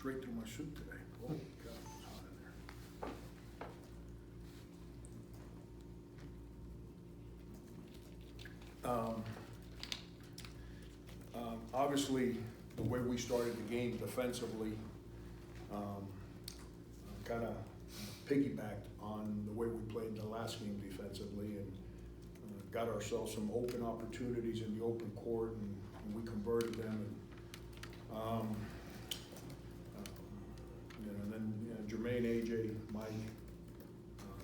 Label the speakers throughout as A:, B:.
A: straight through my suit today. Holy cow, it's hot in there. Obviously, the way we started the game defensively kind of piggybacked on the way we played the last game defensively, and got ourselves some open opportunities in the open court, and we converted them. And then Jermaine, AJ, Mike,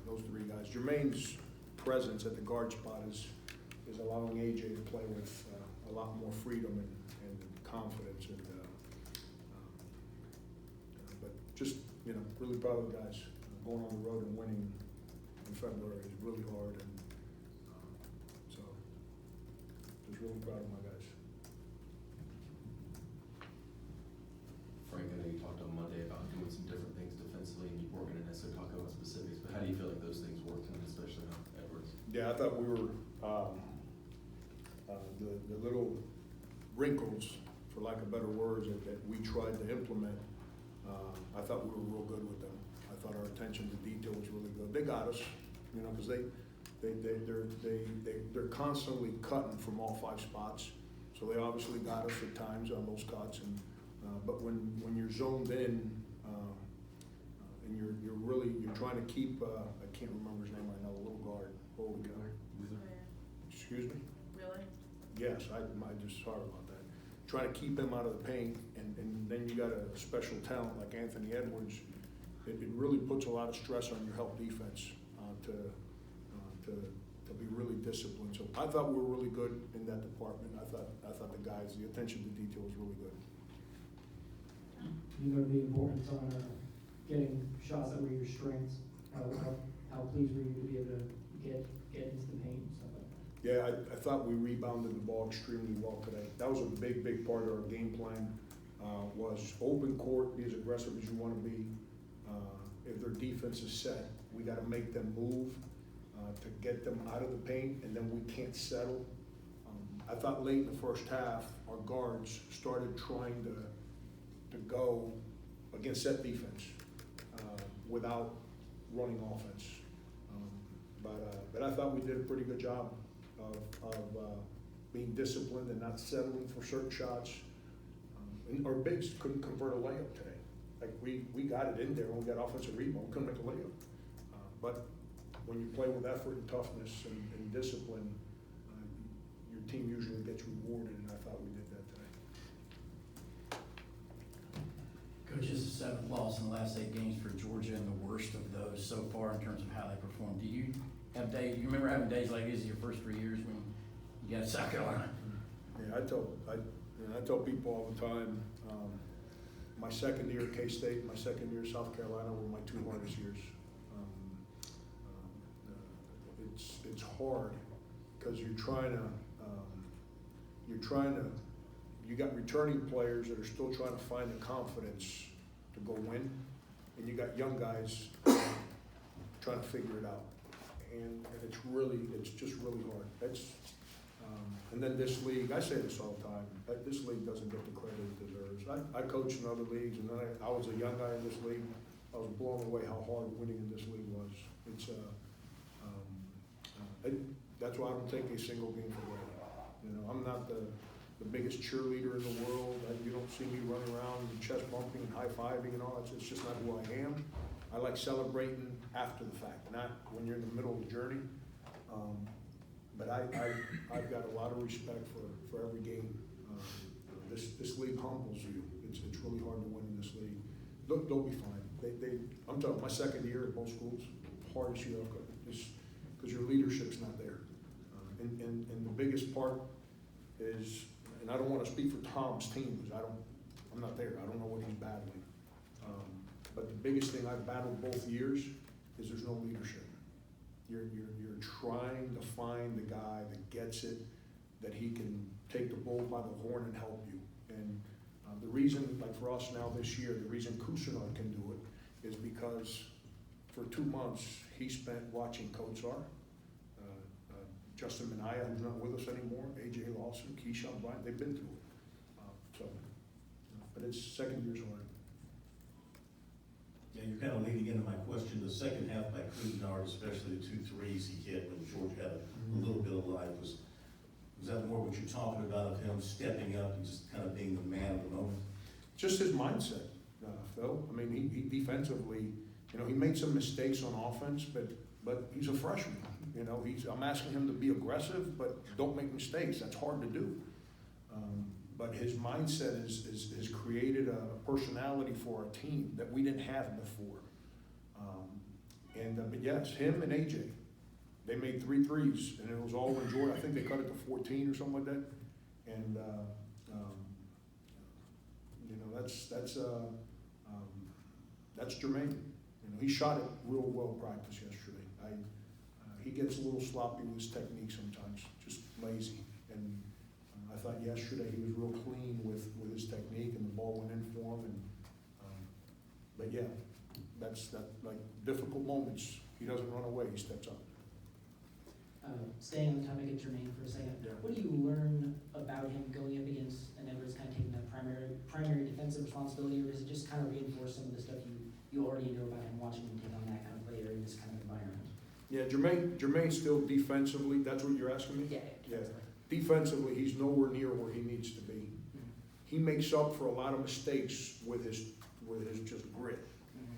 A: those three guys. Jermaine's presence at the guard spot is allowing AJ to play with a lot more freedom and confidence. But just really proud of the guys. Going on the road and winning in February is really hard, and so just really proud of my guys.
B: Frank, I know you talked on Monday about doing some different things defensively, and you weren't going to necessarily talk about specifics, but how do you feel like those things worked, and especially on Edwards?
A: Yeah, I thought we were the little wrinkles, for lack of better words, that we tried to implement. I thought we were real good with them. I thought our attention to detail was really good. They got us, because they're constantly cutting from all 5 spots. So they obviously got us at times on those cuts. And but when you're zoned in and you're trying to keep I can't remember his name right now, the little guard. Holy cow. Excuse me?
C: Really?
A: Yes, I just sorry about that. Trying to keep him out of the paint, and then you got a special talent like Anthony Edwards. It really puts a lot of stress on your help defense to be really disciplined. So I thought we were really good in that department. I thought the guys, the attention to detail was really good.
D: You know the importance on getting shots that were your strengths. How pleased were you to be able to get into the paint and stuff like that?
A: Yeah, I thought we rebounded the ball extremely well today. That was a big part of our game plan. Was open court, be as aggressive as you want to be. If their defense is set, we got to make them move to get them out of the paint, and then we can't settle. I thought late in the first half, our guards started trying to go against set defense without running offense. But I thought we did a pretty good job of being disciplined and not settling for certain shots. And our bigs couldn't convert a layup today. Like we got it in there when we got offensive rebound, we couldn't make a layup. But when you play with effort and toughness and discipline, your team usually gets rewarded, and I thought we did that today.
E: Coach, this is the 7th loss in the last 8 games for Georgia, and the worst of those so far in terms of how they performed. Do you have days? You remember having days like this your first 3 years when you got South Carolina?
A: Yeah, I tell people all the time. My second year at K-State, my second year at South Carolina were my 2 hardest years. It's hard because you got returning players that are still trying to find the confidence to go win, and you got young guys trying to figure it out, and it's just really hard. And then this league, I say this all the time, this league doesn't get the credit it deserves. I coached in other leagues, and then I was a young guy in this league. I was blown away how hard winning in this league was. That's why I don't take a single game for granted. I'm not the biggest cheerleader in the world. You don't see me running around and chest bumping and high-fiving and all that. It's just not who I am. I like celebrating after the fact, not when you're in the middle of the journey. But I've got a lot of respect for every game. This league humbles you. It's really hard to win in this league. They'll be fine. I'm talking my second year at both schools, hardest year I've got, just because your leadership's not there. And the biggest part is, and I don't want to speak for Tom's team because I'm not there. I don't know what he's battling. But the biggest thing I've battled both years is there's no leadership. You're trying to find the guy that gets it, that he can take the bull by the horn and help you. And the reason, like for us now this year, the reason Cousineau can do it is because for 2 months he spent watching Coach Sar, Justin Minaya, who's not with us anymore, AJ Lawson, Keyshawn Bryant, they've been through it. But it's second year's hard.
C: Yeah, you're kind of leading into my question. The second half by Couisnard, especially the 2 threes he hit when Georgia had a little bit of life, was that more what you're talking about of him stepping up and just kind of being the man of the moment?
A: Just his mindset, Phil. I mean, he defensively, you know, he made some mistakes on offense, but he's a freshman. You know, I'm asking him to be aggressive, but don't make mistakes. That's hard to do. But his mindset has created a personality for our team that we didn't have before. But yes, him and AJ, they made 3 threes, and it was all when Jordan, I think they cut it to 14 or something like that. And, you know, that's Jermaine. You know, he shot it real well practice yesterday. He gets a little sloppy with his technique sometimes, just lazy. And I thought yesterday he was real clean with his technique, and the ball went in for him. And but yeah, that's like difficult moments. He doesn't run away. He steps up.
D: Staying on the topic of Jermaine for a second,
A: Yeah.
D: what do you learn about him going up against an Everett's kind of taking that primary defensive responsibility, or does it just kind of reinforce some of the stuff you already know about him, watching him take on that kind of player in this kind of environment?
A: Yeah, Jermaine still defensively. That's what you're asking me.
D: Yeah.
A: Defensively, he's nowhere near where he needs to be.
D: Mhm.
A: He makes up for a lot of mistakes with his just grit.
D: Mhm.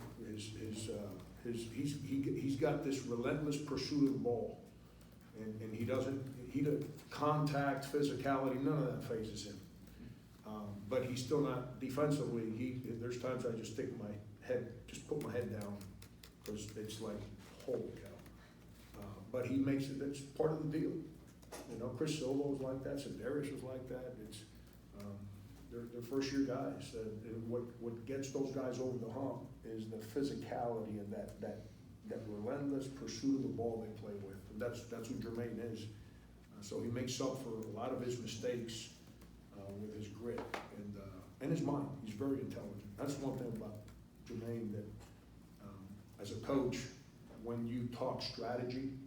A: He's got this relentless pursuit of the ball, and he doesn't contact, physicality, none of that phases him. But he's still not defensively. There's times I just put my head down, because it's like, holy cow. But he makes it. That's part of the deal. You know, Chris Silva was like that. Sedarius was like that. They're first year guys. What gets those guys over the hump is the physicality and that relentless pursuit of the ball they play with. And that's what Jermaine is. So he makes up for a lot of his mistakes with his grit and his mind. He's very intelligent. That's one thing about Jermaine that, as a coach, when you talk strategy,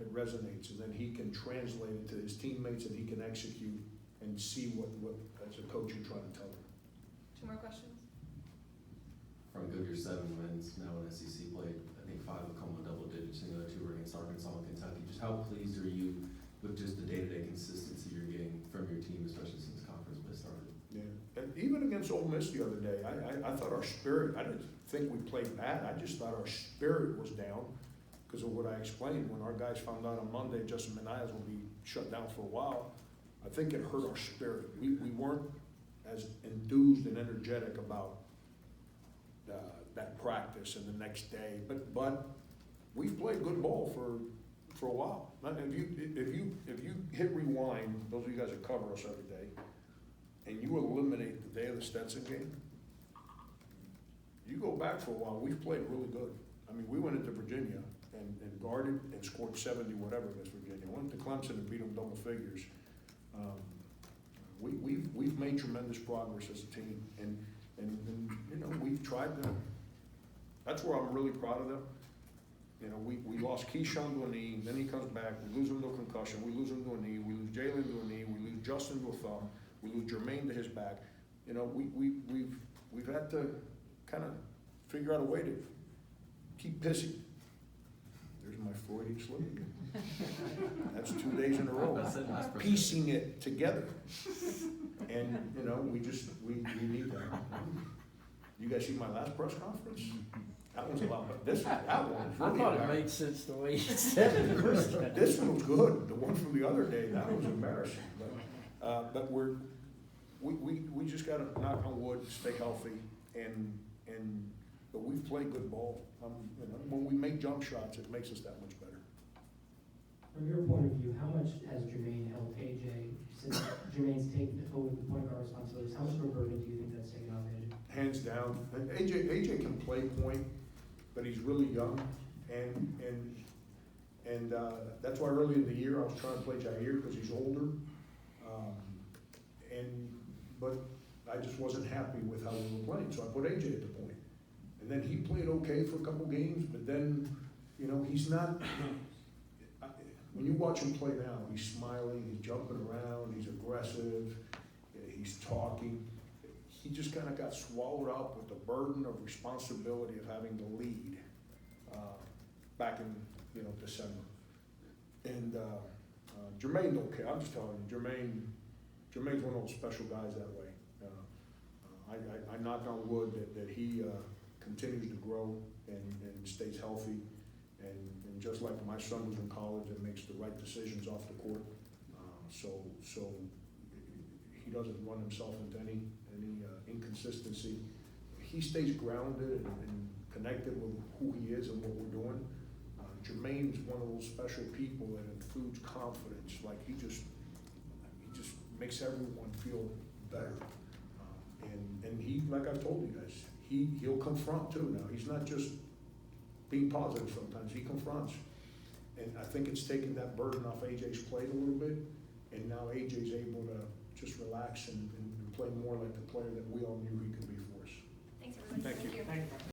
A: it resonates, and then he can translate it to his teammates, and he can execute and see what as a coach you're trying to tell them.
F: 2 more questions?
B: From Goodyear 7 wins, now in SEC play, I think 5 will come with double digits, and the other 2 were against Arkansas and Kentucky. Just how pleased are you with just the day-to-day consistency you're getting from your team, especially since conference play started?
A: Yeah, and even against Ole Miss the other day, I thought our spirit, I didn't think we played bad, I just thought our spirit was down because of what I explained. When our guys found out on Monday Justin Minaya will be shut down for a while, I think it hurt our spirit. We weren't as enthused and energetic about that practice and the next day, but we've played good ball for a while. If you hit rewind, those of you guys that cover us every day, and you eliminate the day of the Stetson game, you go back for a while, we've played really good. I mean, we went into Virginia and guarded and scored 70 whatever against Virginia. Went to Clemson and beat them double figures. We've made tremendous progress as a team, and you know, we've tried to. That's where I'm really proud of them. You know, we lost Keyshawn to a knee, then he comes back, we lose him to a concussion, we lose him to a knee, we lose Jalen to a knee, we lose Justin to a thumb, we lose Jermaine to his back. You know, we've had to kind of figure out a way to keep pissing. There's my Freudian slip again. That's 2 days in a row.
B: That's it, that's perfect.
A: Piecing it together. And, you know, we need that. You guys see my last press conference? That one's a lot, but that one was
E: I
A: really
E: thought it
A: embarrassing.
E: made sense the way you said it the first time.
A: This one was good. The one from the other day, that was embarrassing. But we just gotta knock on wood, stay healthy, but we've played good ball. You know, when we make jump shots, it makes us that much better.
D: From your point of view, how much has Jermaine helped AJ, since Jermaine's taken over the point guard responsibilities, how much of a burden do you think that's taken off AJ?
A: Hands down. And AJ can play point, but he's really young, and that's why early in the year I was trying to play Jair because he's older, but I just wasn't happy with how we were playing, so I put AJ at the point. And then he played okay for a couple games, but then, you know, he's not. When you watch him play now, he's smiling, he's jumping around, he's aggressive, he's talking. he just kind of got swallowed up with the burden of responsibility of having to lead, back in, December. And, Jermaine don't care, I'm just telling you, Jermaine's one of those special guys that way. I knock on wood that he, continues to grow and stays healthy. And just like my son was in college and makes the right decisions off the court. So he doesn't run himself into any inconsistency. He stays grounded and connected with who he is and what we're doing. Jermaine's one of those special people that includes confidence, like he just makes everyone feel better. And he, like I've told you guys, he'll confront too now. He's not just being positive sometimes, he confronts. And I think it's taken that burden off AJ's plate a little bit, and now AJ's able to just relax and play more like the player that we all knew he could be for us.
F: Thanks, everybody.
A: Thank you.